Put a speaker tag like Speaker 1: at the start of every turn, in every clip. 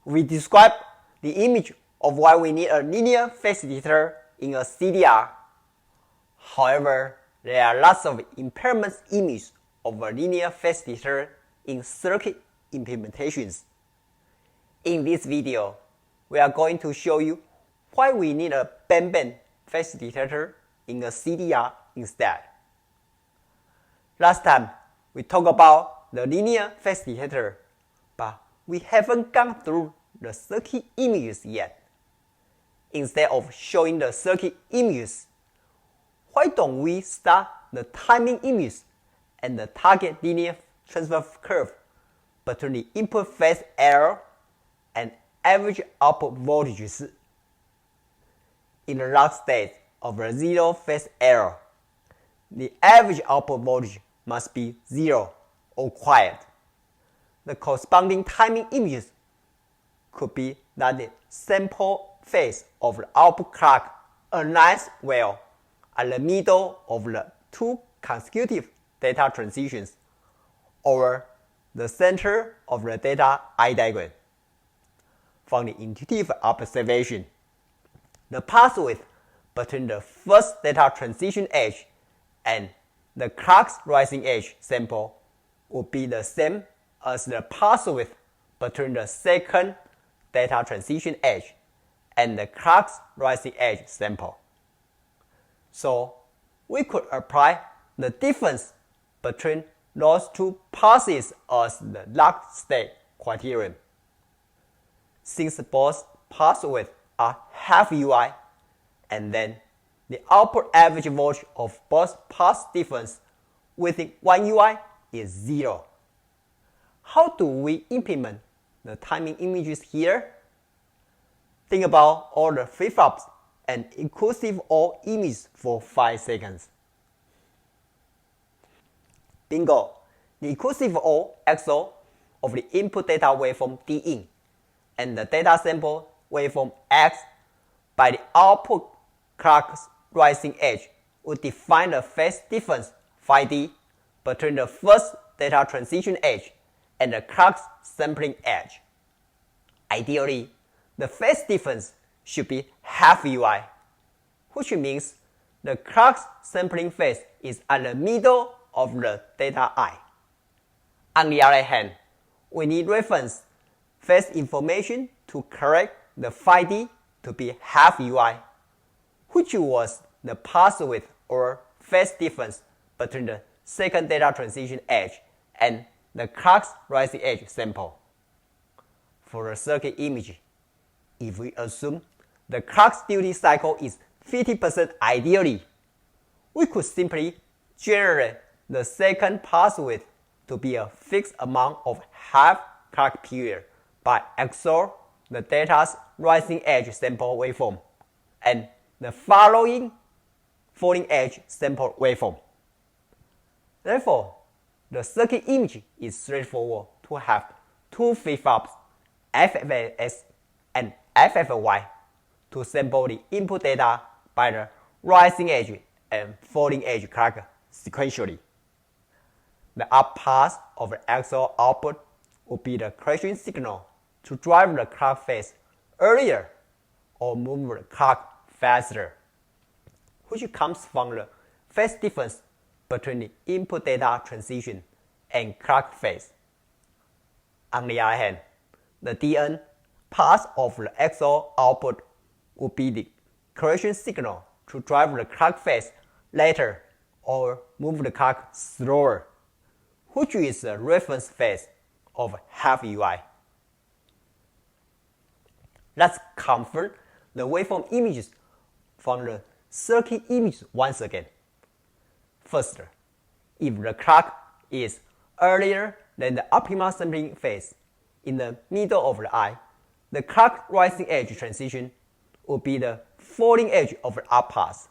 Speaker 1: we describe the image of why we need a linear phase detector in a CDR. However, there are lots of impairments images of a linear phase detector in circuit implementations. In this video, we are going to show you why we need a band phase detector in a CDR instead. Last time, we talked about the linear phase detector, but we haven't gone through the circuit images yet. Instead of showing the circuit images, why don't we start the timing images and the target linear transfer curve between the input phase error and average output voltages? In the last state of the zero phase error, the average output voltage must be zero or quiet. The corresponding timing images could be that the sample phase of the output clock aligns well at the middle of the two consecutive data transitions, or the center of the data I diagram. From the intuitive observation, the path width between the first data transition edge and the clock's rising edge sample would be the same as the path width between the second data transition edge and the clock's rising edge sample. So we could apply the difference between those two paths as the locked state criterion. Since both path widths are half UI, and then the output average voltage of both paths difference within one UI is zero. How do we implement the timing images here? Think about all the flip-flops and inclusive OR images for 5 seconds. Bingo! The inclusive OR XOR of the input data waveform D in and the data sample waveform X by the output clock's rising edge would define the phase difference phi D between the first data transition edge and the clock's sampling edge. Ideally, the phase difference should be half UI, which means the clock's sampling phase is at the middle of the data I. On the other hand, we need reference phase information to correct the phi D to be half UI, which was the path width or phase difference between the second data transition edge and the clock's rising edge sample. For the circuit image, if we assume the clock's duty cycle is 50% ideally, we could simply generate the second path width to be a fixed amount of half clock period by XOR the data's rising edge sample waveform and the following falling edge sample waveform. Therefore, the circuit image is straightforward to have two flip-flops, FFS and FFY, to sample the input data by the rising edge and falling edge clock sequentially. The up path of the XOR output would be the correction signal to drive the clock phase earlier or move the clock faster, which comes from the phase difference between the input data transition and clock phase. On the other hand, the DN path of the XOR output would be the correction signal to drive the clock phase later or move the clock slower, which is the reference phase of half UI. Let's confirm the waveform images from the circuit images once again. First, if the clock is earlier than the optimal sampling phase in the middle of the I, the clock rising edge transition will be the falling edge of the up path,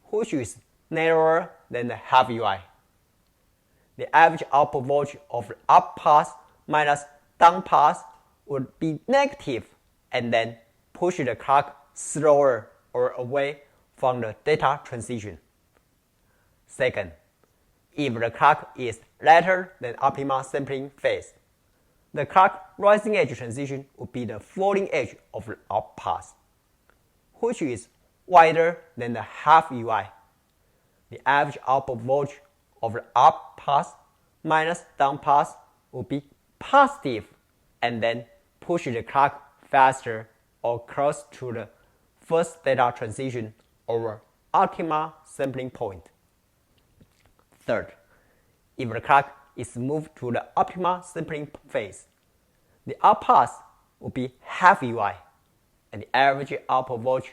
Speaker 1: which is narrower than the half UI. The average output voltage of the up path minus down path would be negative and then push the clock slower or away from the data transition. Second, if the clock is later than optimal sampling phase, The clock rising edge transition would be the falling edge of the up pass, which is wider than the half UI. The average output voltage of the up pass minus down pass would be positive, and then push the clock faster or close to the first data transition over optimal sampling point. Third, if the clock is moved to the optimal sampling phase, the up pass will be half UI, and the average output voltage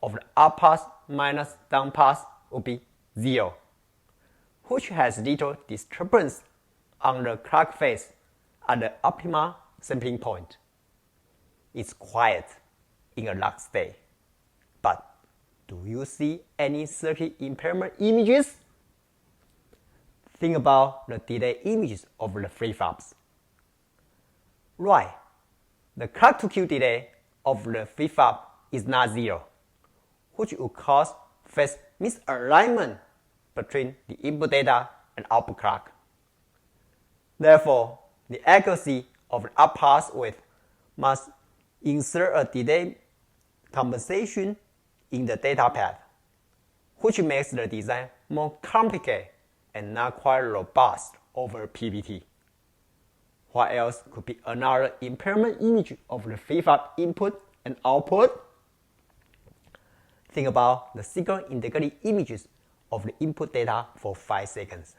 Speaker 1: of the up pass minus down pass will be 0, which has little disturbance on the clock phase at the optimal sampling point. It's quiet in a lock state, but do you see any circuit impairment images? Think about the delay images of the flip-flops. Right, the clock to Q delay of the flip-flop is not 0, which would cause phase misalignment between the input data and output clock. Therefore, the accuracy of the up pass width must insert a delay compensation in the data path, which makes the design more complicated and not quite robust over PVT. What else could be another impairment image of the flip-flop input and output? Think about the signal integrity images of the input data for 5 seconds.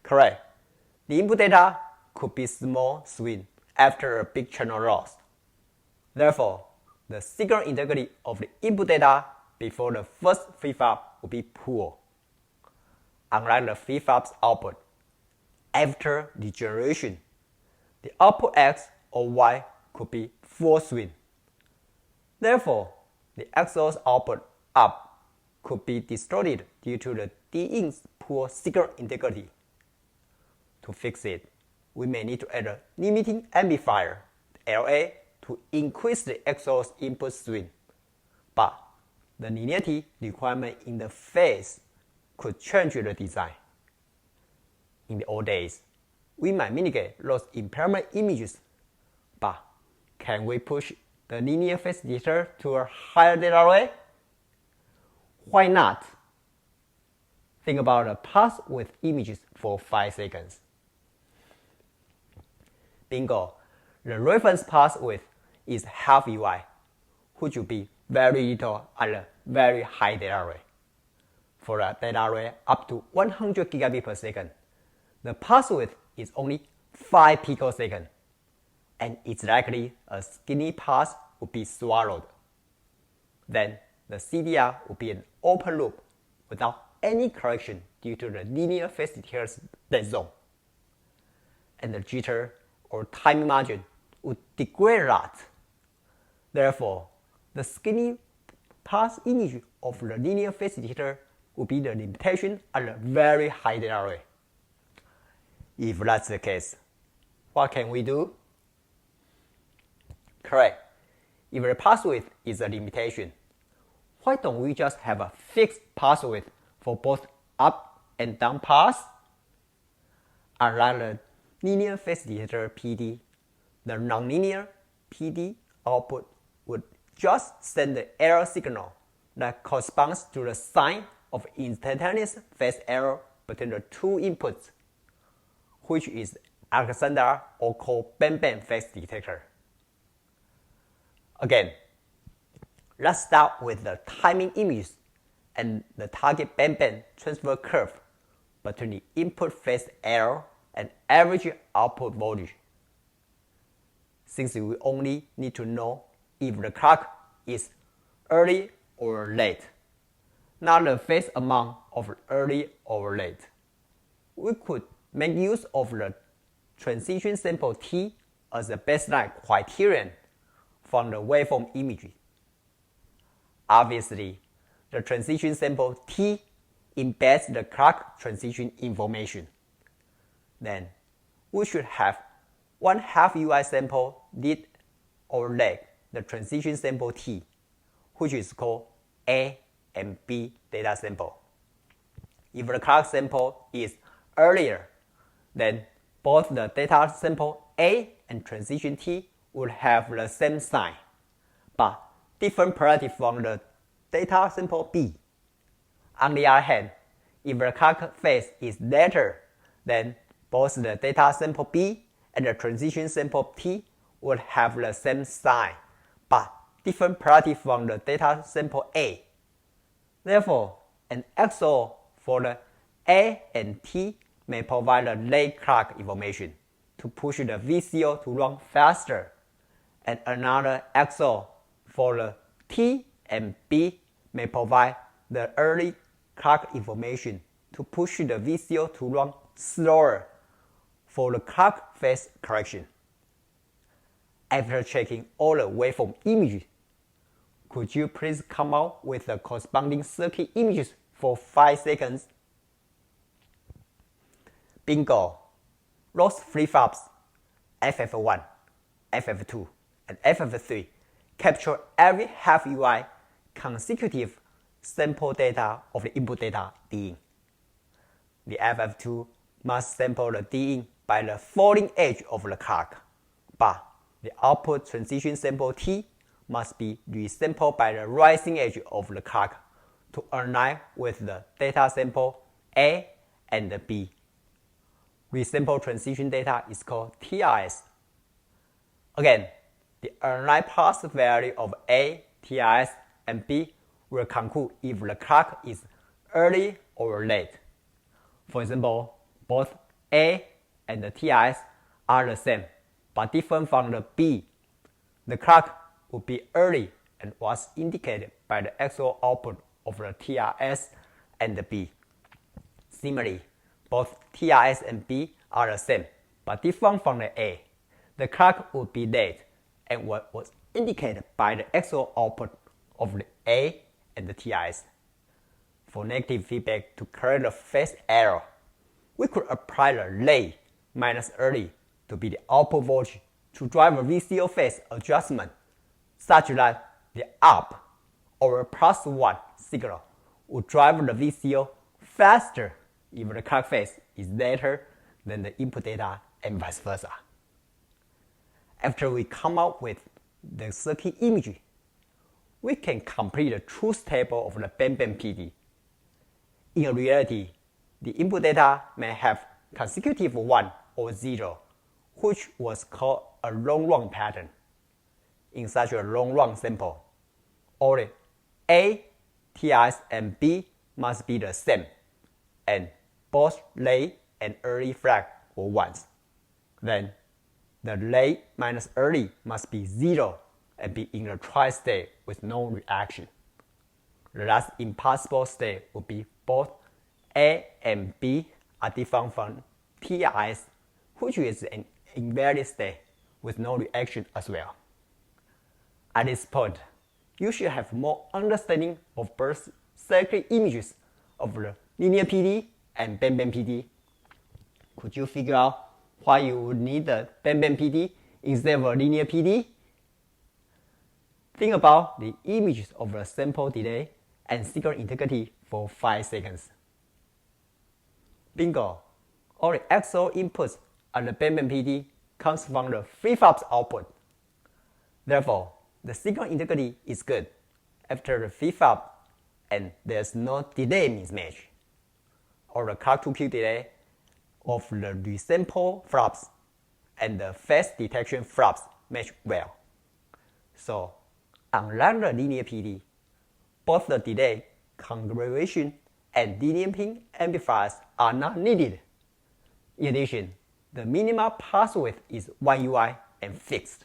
Speaker 1: Correct. The input data could be small swing after a big channel loss. Therefore, the signal integrity of the input data before the first flip-flop will be poor. Unlike the flip-flop's output, after degeneration, the output X or Y could be full swing. Therefore, the XO's output up could be distorted due to the D-in's poor signal integrity. To fix it, we may need to add a limiting amplifier, LA, to increase the XO's input swing. But the linearity requirement in the phase could change the design. In the old days, we might mitigate those impairment images, but can we push the linear phase detector to a higher data rate? Why not? Think about the pass with images for 5 seconds. Bingo, the reference pass width is half UI, which will be very little at a very high data rate. For a data rate up to 100 gigabit per second, the pass width is only 5 picoseconds, and it's likely a skinny pass will be swallowed. Then the CDR will be an open loop without any correction due to the linear phase detector's dead zone. And the jitter or timing margin would degrade a lot. Therefore, the skinny pass image of the linear phase detector would be the limitation at a very high data rate. If that's the case, what can we do? Correct. If the pass width is a limitation, why don't we just have a fixed pass width for both up and down pass? Unlike the linear phase detector PD, the nonlinear PD output would just send the error signal that corresponds to the sign of instantaneous phase error between the two inputs, which is Alexander or called band phase detector. Again, let's start with the timing images and the target band transfer curve between the input phase error and average output voltage. Since we only need to know if the clock is early or late, not the phase amount of early or late, we could make use of the transition sample T as a baseline criterion from the waveform image. Obviously, the transition sample T embeds the clock transition information. Then, we should have one half UI sample lead or lag the transition sample T, which is called A and B data sample. If the clock sample is earlier, then both the data sample A and transition T would have the same sign, but different priority from the data sample B. On the other hand, if the clock phase is later, then both the data sample B and the transition sample T would have the same sign, but different priority from the data sample A. Therefore, an XOR for the A and T may provide the late clock information to push the VCO to run faster, and another XOR for the T and B may provide the early clock information to push the VCO to run slower for the clock phase correction. After checking all the waveform images, could you please come out with the corresponding circuit images for 5 seconds? Bingo! Those flip-flops, FF1, FF2, and FF3 capture every half UI consecutive sample data of the input data D-in. The FF2 must sample the D-in by the falling edge of the clock, but the output transition sample T must be resampled by the rising edge of the clock to align with the data sample A and B. Resample transition data is called TRS. Again, the align plus value of A, TRS, and B will conclude if the clock is early or late. For example, both A and the TRS are the same, but different from the B. The clock would be early and was indicated by the XOR output of the TRS and the B. Similarly, both TRS and B are the same, but different from the A. The clock would be late and what was indicated by the XOR output of the A and the TRS. For negative feedback to correct the phase error, we could apply the late minus early to be the output voltage to drive a VCO phase adjustment, such that the up or plus 1 signal would drive the VCO faster if the clock phase is later than the input data and vice versa. After we come up with the circuit image, we can complete the truth table of the band-band PD. In reality, the input data may have consecutive 1 or 0, which was called a long run pattern. In such a long run sample, all the A, TRS, and B must be the same, and both late and early flag were 1s. Then, the late minus early must be 0 and be in a tri-state with no reaction. The last impossible state would be both A and B are different from TRS, which is an invalid state with no reaction as well. At this point, you should have more understanding of both circuit images of the linear PD and band-band PD. Could you figure out why you would need the band-band PD instead of a linear PD? Think about the images of the sample delay and signal integrity for 5 seconds. Bingo! All the XOR inputs on the band-band PD comes from the flip-flop's output. Therefore, the signal integrity is good after the flip-flop and there's no delay mismatch. Or the clock-to-Q delay of the resample flops and the phase detection flops match well. So, unlike the linear PD, both the delay, configuration, and dedamping amplifiers are not needed. In addition, the minimal path width is 1 UI and fixed.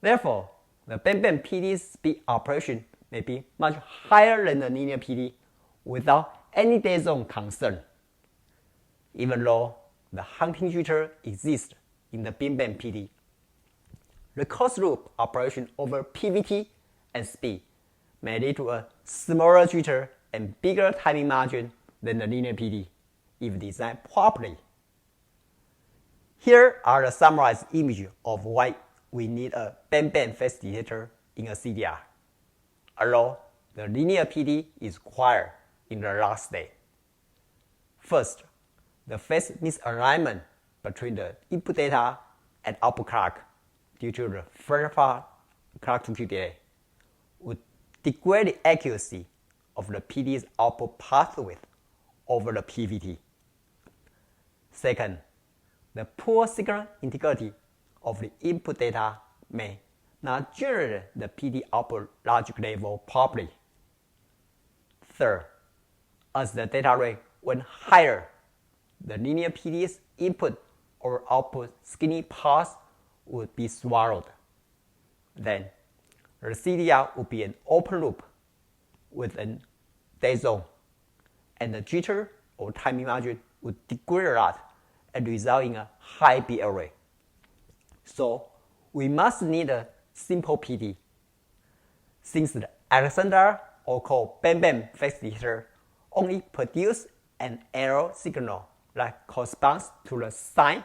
Speaker 1: Therefore, the band-band PD's speed operation may be much higher than the linear PD without any dead zone concern. Even though the hunting jitter exists in the band-band PD, the closed loop operation over PVT and speed may lead to a smaller jitter and bigger timing margin than the linear PD if designed properly. Here are the summarized images of why we need a band-band phase detector in a CDR, although the linear PD is required in the last state. First, the phase misalignment between the input data and output clock due to the first clock to Q delay would degrade the accuracy of the PD's output path width over the PVT. Second, the poor signal integrity of the input data may not generate the PD output logic level properly. Third, as the data rate went higher, the linear PD's input or output skinny path would be swallowed. Then, the CDR would be an open loop with a dead zone, and the jitter or timing margin would degrade a lot and result in a high bit array. So, we must need a simple PD. Since the Alexander or called band phase detector only produce an error signal that corresponds to the sign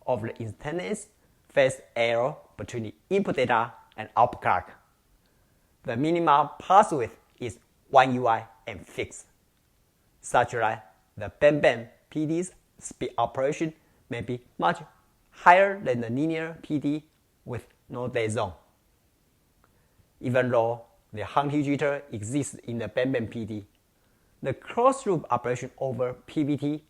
Speaker 1: of the instantaneous phase error between the input data and output clock. The minimal path width is 1 UI and fixed, such that the band PD's speed operation may be much higher than the linear PD with no dead zone. Even though the hunting jitter exists in the band PD, the closed-loop operation over PVT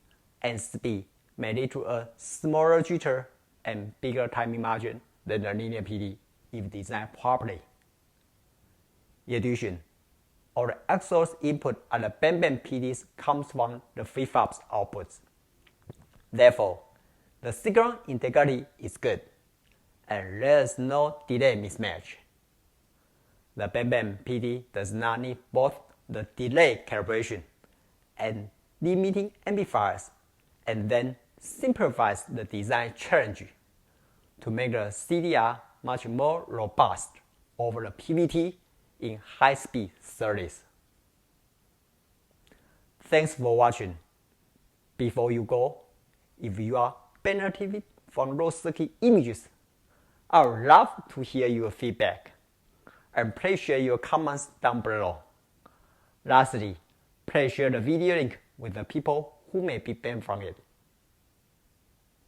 Speaker 1: and speed may lead to a smaller jitter and bigger timing margin than the linear PD if designed properly. In addition, all the exhaust input at the band PDs comes from the flip-flops outputs. Therefore, the signal integrity is good, and there is no delay mismatch. The band PD does not need both the delay calibration and limiting amplifiers, and then simplifies the design challenge to make the CDR much more robust over the PVT in high-speed SerDes. Thanks for watching. Before you go, if you are benefiting from those circuit images, I would love to hear your feedback, and please share your comments down below. Lastly, please share the video link with the people who may be benefiting from it.